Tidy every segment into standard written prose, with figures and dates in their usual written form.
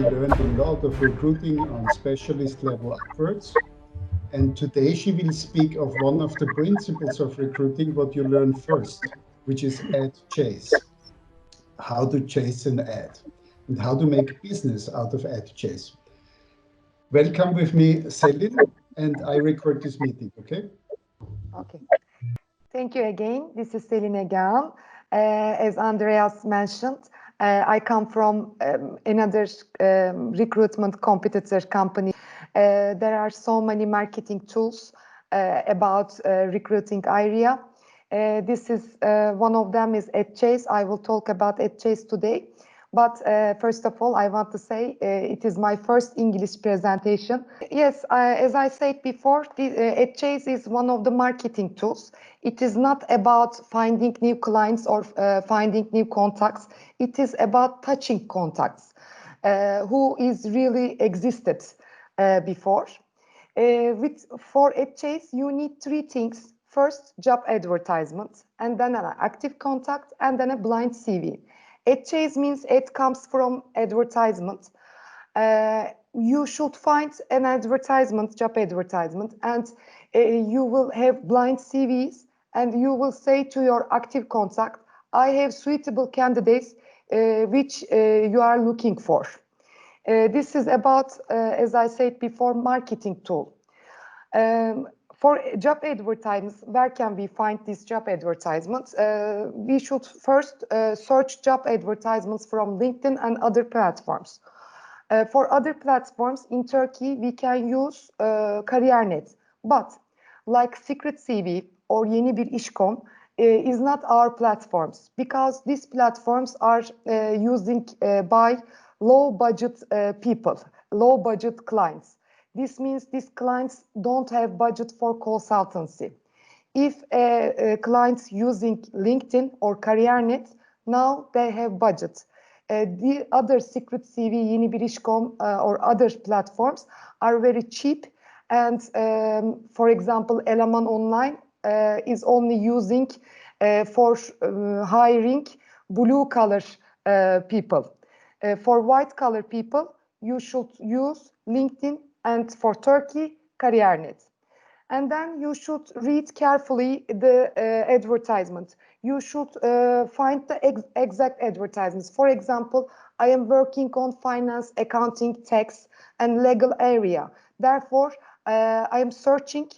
already learned a lot of recruiting on specialist level upwards. And today she will speak of one of the principles of recruiting, what you learn first, which is ad chase. How to chase an ad and how to make business out of ad chase. Welcome with me, Selin, and I record this meeting, okay? Okay. Thank you again. This is Selin Egan. As Andreas mentioned, I come from another recruitment competitor company. There are so many marketing tools about recruiting area. This is one of them is AdChase. I will talk about AdChase today. But first of all, I want to say it is my first English presentation. Yes, as I said before, AdChase is one of the marketing tools. It is not about finding new clients or finding new contacts. It is about touching contacts who is really existed before. For AdChase, you need three things. First, job advertisement, and then an active contact, and then a blind CV. AdChase means ad comes from advertisement. You should find an advertisement, job advertisement, and you will have blind CVs, and you will say to your active contact, I have suitable candidates which you are looking for. This is about, as I said before, marketing tool. For job advertisements, where can we find these job advertisements? We should first search job advertisements from LinkedIn and other platforms. For other platforms in Turkey, we can use Kariyer.net. But like Secret CV or Yeni Bir İş.com is not our platforms because these platforms are using by low budget people, low budget clients. This means these clients don't have budget for consultancy. If clients using LinkedIn or Kariyer.net, now they have budget. The other Secret CV, Yeni Bir İş.com or other platforms are very cheap. And for example, Eleman Online is only using for hiring blue collar people. For white collar people, you should use LinkedIn and for Turkey, Kariyer.net. And then you should read carefully the advertisement. You should find the exact advertisements. For example, I am working on finance, accounting, tax, and legal area. Therefore, I am searching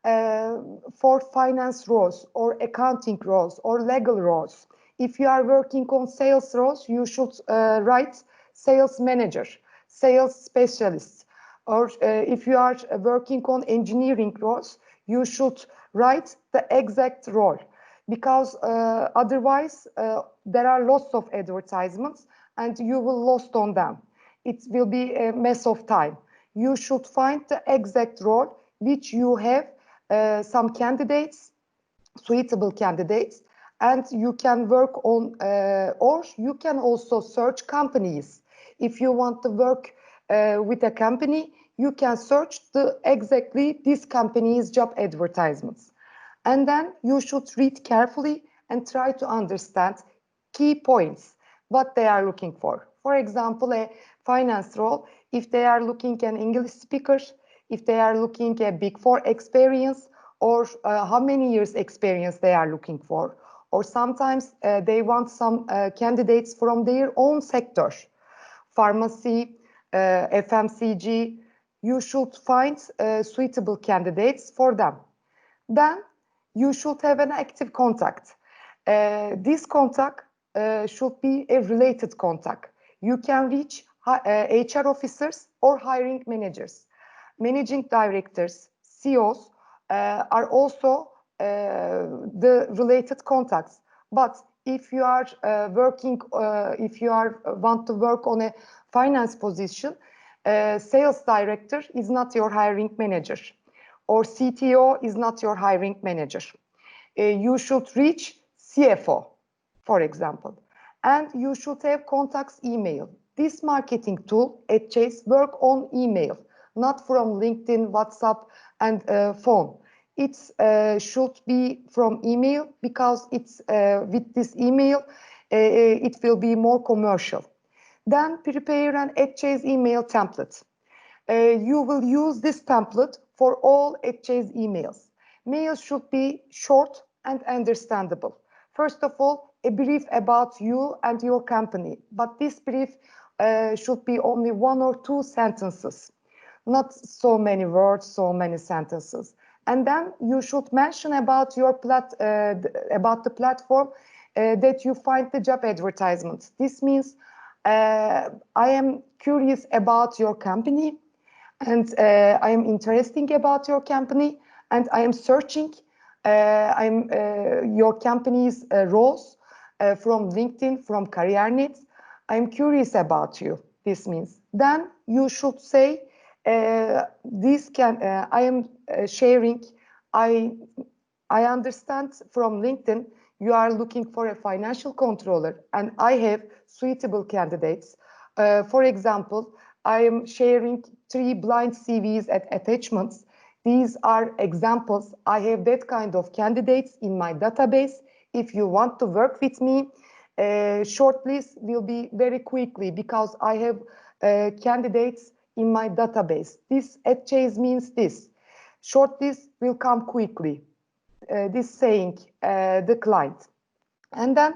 for finance roles or accounting roles or legal roles. If you are working on sales roles, you should write sales manager, sales specialist. Or if you are working on engineering roles, you should write the exact role because otherwise there are lots of advertisements and you will lost on them. It will be a mess of time. You should find the exact role which you have some candidates, suitable candidates, and you can work on, or you can also search companies. If you want to work with a company, you can search exactly this company's job advertisements. And then you should read carefully and try to understand key points, what they are looking for. For example, a finance role, if they are looking an English speaker, if they are looking a Big Four experience, or how many years experience they are looking for. Or sometimes they want some candidates from their own sector, pharmacy, FMCG. You should find suitable candidates for them. Then you should have an active contact. This contact should be a related contact. You can reach HR officers or hiring managers. Managing directors, CEOs are also the related contacts. But if you are want to work on a finance position, sales director is not your hiring manager, or CTO is not your hiring manager. You should reach CFO, for example, and you should have contacts email. This marketing tool at Chase work on email, not from LinkedIn, WhatsApp, and phone. It should be from email because it's with this email, it will be more commercial. Then prepare an @Chase email template. You will use this template for all @Chase emails. Mails should be short and understandable. First of all, a brief about you and your company, but this brief should be only 1 or 2 sentences, not so many words, so many sentences. And then you should mention about your about the platform that you find the job advertisements. This means I am curious about your company, and I am interested about your company, and I am searching your company's roles from LinkedIn, from CareerNet. I'm curious about you. This means then you should say I am sharing. I understand from LinkedIn you are looking for a financial controller, and I have suitable candidates. For example, I am sharing 3 blind CVs at attachments. These are examples. I have that kind of candidates in my database. If you want to work with me, shortlist will be very quickly because I have candidates in my database. This @Chase means this. Shortlist will come quickly. This saying the client. And then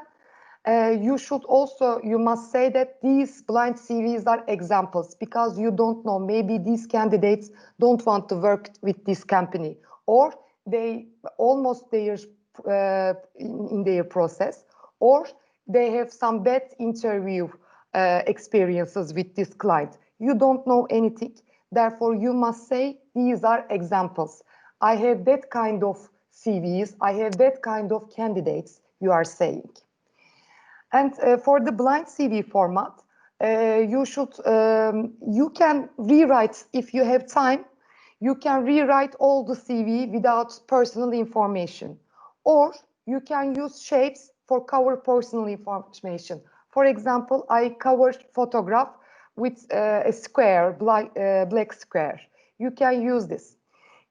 you must say that these blind CVs are examples because you don't know, maybe these candidates don't want to work with this company, or they almost there in their process, or they have some bad interview experiences with this client. You don't know anything. Therefore, you must say these are examples. I have that kind of CVs. I have that kind of candidates, you are saying. And for the blind CV format, you can rewrite, if you have time, you can rewrite all the CV without personal information. Or you can use shapes for cover personal information. For example, I covered photograph with a square, black square. You can use this.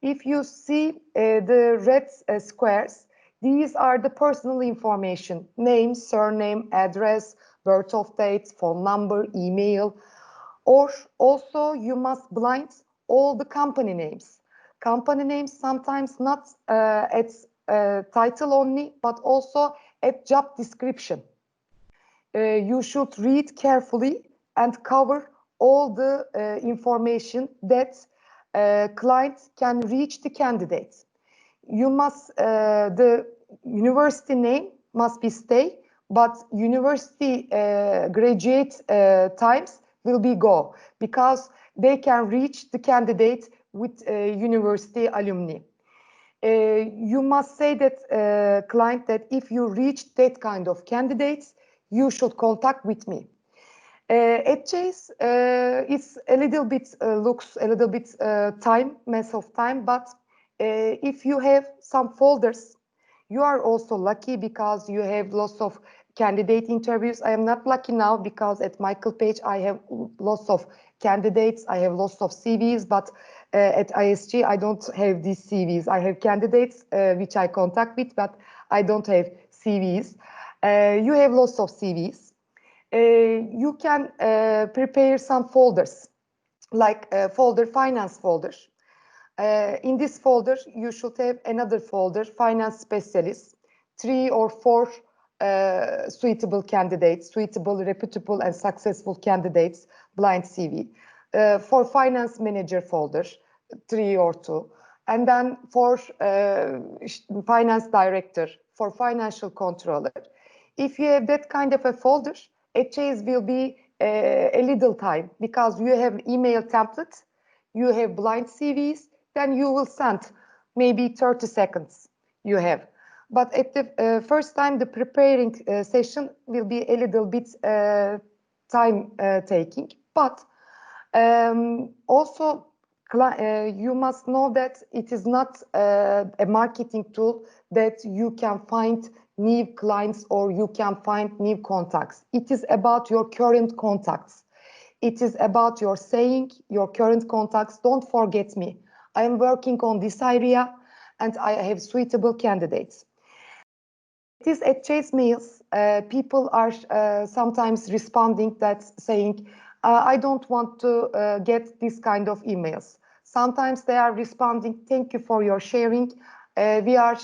If you see the red squares, these are the personal information: name, surname, address, birth of date, phone number, email. Or also you must blind all the company names. Company names sometimes not at title only, but also at job description. You should read carefully and cover all the information that client can reach the candidates. You must, the university name must be stay, but university graduate times will be go, because they can reach the candidate with university alumni. You must say that client that if you reach that kind of candidates, you should contact with me. @Chase, it's a little bit looks a little bit mess of time, but if you have some folders, you are also lucky because you have lots of candidate interviews. I am not lucky now because at Michael Page I have lots of candidates, I have lots of CVs, but at ISG I don't have these CVs. I have candidates which I contact with, but I don't have CVs. You have lots of CVs. You can prepare some folders, like finance folder. In this folder, you should have another folder, finance specialist, 3 or 4 suitable candidates, suitable, reputable, and successful candidates, blind CV. For finance manager folder, 3 or 2. And then for finance director, for financial controller. If you have that kind of a folder, @Chase will be a little time because you have email template, you have blind CVs, then you will send maybe 30 seconds you have. But at the first time, the preparing session will be a little bit time taking. But also, you must know that it is not a marketing tool that you can find new clients or you can find new contacts. It is about your current contacts. It is about your saying, your current contacts. Don't forget me. I am working on this area and I have suitable candidates. These at Chase mails, people are sometimes responding that saying, I don't want to get this kind of emails. Sometimes they are responding, thank you for your sharing. We are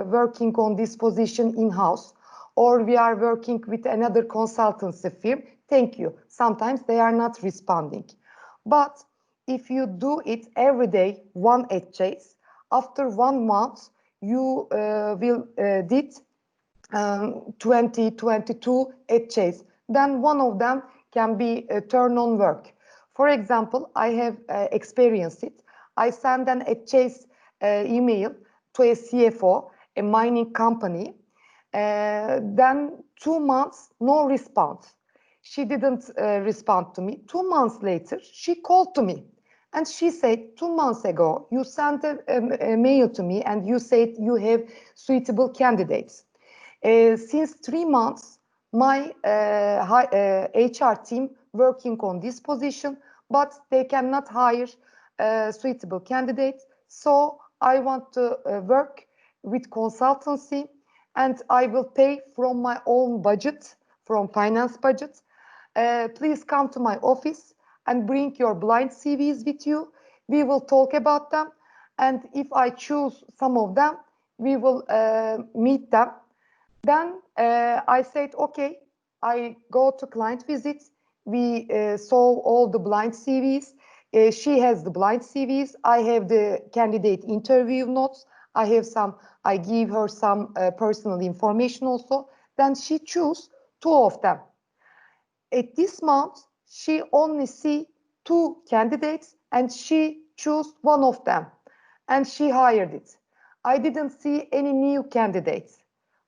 working on this position in-house, or we are working with another consultancy firm. Thank you. Sometimes they are not responding. But if you do it every day, one at Chase, after 1 month, you will did 20, 22 at Chase. Then one of them can be a turn on work. For example, I have experienced it. I send an at Chase email to a CFO, a mining company. Then 2 months, no response. She didn't respond to me. 2 months later, she called to me. And she said, 2 months ago, you sent a mail to me and you said you have suitable candidates. Since 3 months, my HR team working on this position, but they cannot hire suitable candidates. So I want to work with consultancy, and I will pay from my own budget, from finance budget. Please come to my office and bring your blind CVs with you. We will talk about them. And if I choose some of them, we will meet them. Then I said, okay, I go to client visits. We saw all the blind CVs. She has the blind CVs. I have the candidate interview notes. I give her some personal information also. Then she choose 2 of them. At this month, she only see 2 candidates and she chose 1 of them and she hired it. I didn't see any new candidates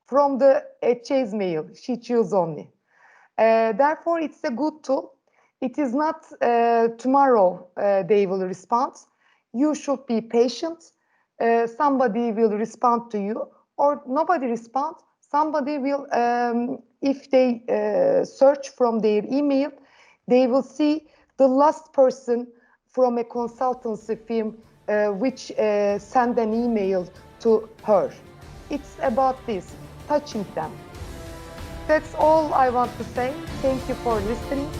from the Chase mail. She chose only. Therefore, it's a good tool. It is not tomorrow they will respond. You should be patient. Somebody will respond to you, or nobody responds. Somebody will, if they search from their email, they will see the last person from a consultancy firm which sent an email to her. It's about this, touching them. That's all I want to say. Thank you for listening.